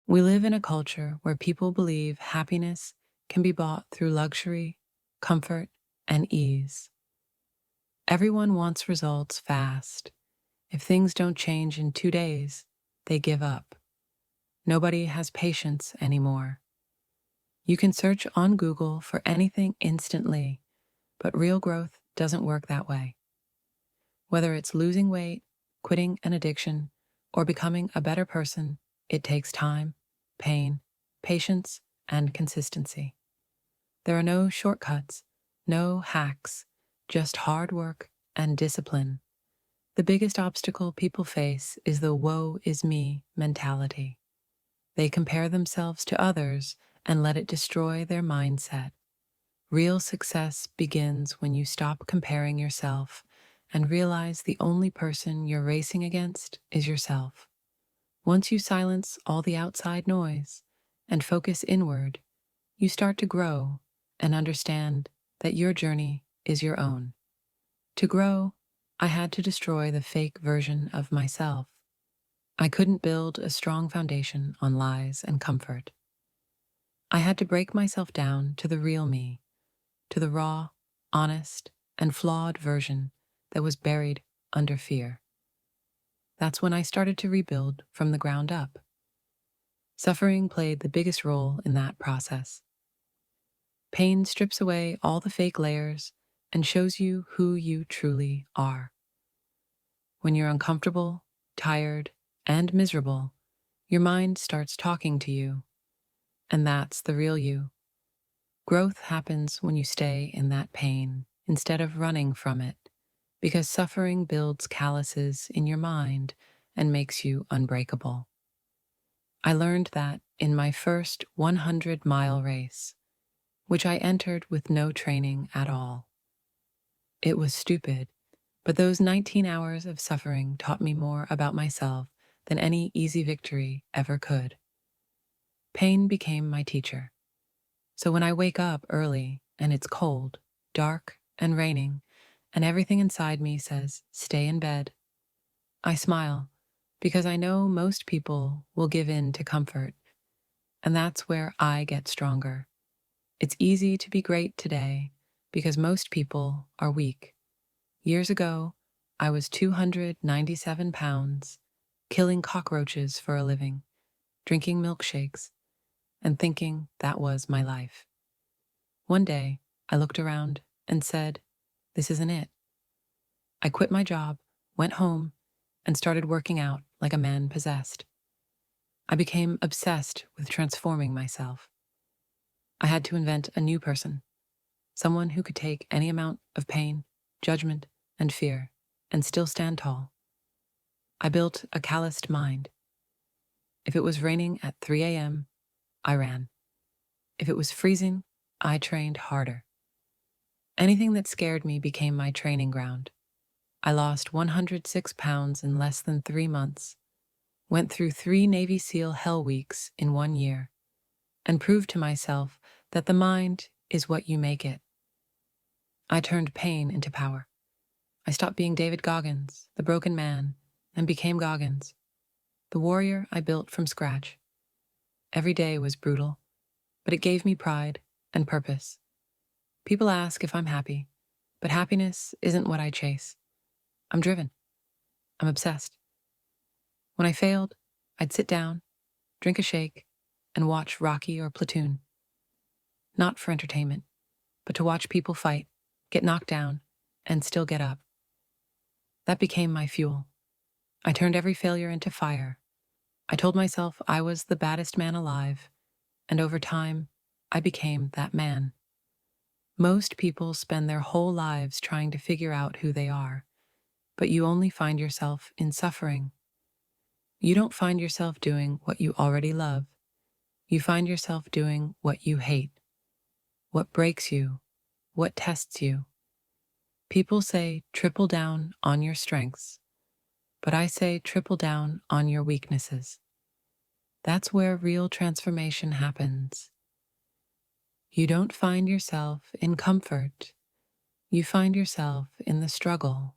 We live in a culture where people believe happiness can be bought through luxury, comfort, and ease. Everyone wants results fast. If things don't change in 2 days, they give up. Nobody has patience anymore. You can search on Google for anything instantly, but real growth doesn't work that way. Whether it's losing weight, quitting an addiction, or becoming a better person, it takes time, pain, patience, and consistency. There are no shortcuts, no hacks, just hard work and discipline. The biggest obstacle people face is the woe is me mentality. They compare themselves to others and let it destroy their mindset. Real success begins when you stop comparing yourself and realize the only person you're racing against is yourself. Once you silence all the outside noise and focus inward, you start to grow and understand that your journey is your own. To grow, I had to destroy the fake version of myself. I couldn't build a strong foundation on lies and comfort. I had to break myself down to the real me, to the raw, honest, and flawed version that was buried under fear. That's when I started to rebuild from the ground up. Suffering played the biggest role in that process. Pain strips away all the fake layers and shows you who you truly are. When you're uncomfortable, tired, and miserable, your mind starts talking to you, and that's the real you. Growth happens when you stay in that pain instead of running from it, because suffering builds calluses in your mind and makes you unbreakable. I learned that in my first 100-mile race, which I entered with no training at all. It was stupid, but those 19 hours of suffering taught me more about myself than any easy victory ever could. Pain became my teacher. So when I wake up early and it's cold, dark, and raining, and everything inside me says, stay in bed, I smile because I know most people will give in to comfort, and that's where I get stronger. It's easy to be great today because most people are weak. Years ago, I was 297 pounds, killing cockroaches for a living, drinking milkshakes, and thinking that was my life. One day, I looked around and said, this isn't it. I quit my job, went home, and started working out like a man possessed. I became obsessed with transforming myself. I had to invent a new person, someone who could take any amount of pain, judgment, and fear, and still stand tall. I built a calloused mind. If it was raining at 3 a.m., I ran. If it was freezing, I trained harder. Anything that scared me became my training ground. I lost 106 pounds in less than 3 months, went through 3 Navy SEAL Hell Weeks in 1 year, and proved to myself that the mind is what you make it. I turned pain into power. I stopped being David Goggins, the broken man, and became Goggins, the warrior I built from scratch. Every day was brutal, but it gave me pride and purpose. People ask if I'm happy, but happiness isn't what I chase. I'm driven. I'm obsessed. When I failed, I'd sit down, drink a shake, and watch Rocky or Platoon. Not for entertainment, but to watch people fight, get knocked down, and still get up. That became my fuel. I turned every failure into fire. I told myself I was the baddest man alive, and over time, I became that man. Most people spend their whole lives trying to figure out who they are, but you only find yourself in suffering. You don't find yourself doing what you already love. You find yourself doing what you hate, what breaks you, what tests you. People say triple down on your strengths, but I say triple down on your weaknesses. That's where real transformation happens. You don't find yourself in comfort. You find yourself in the struggle.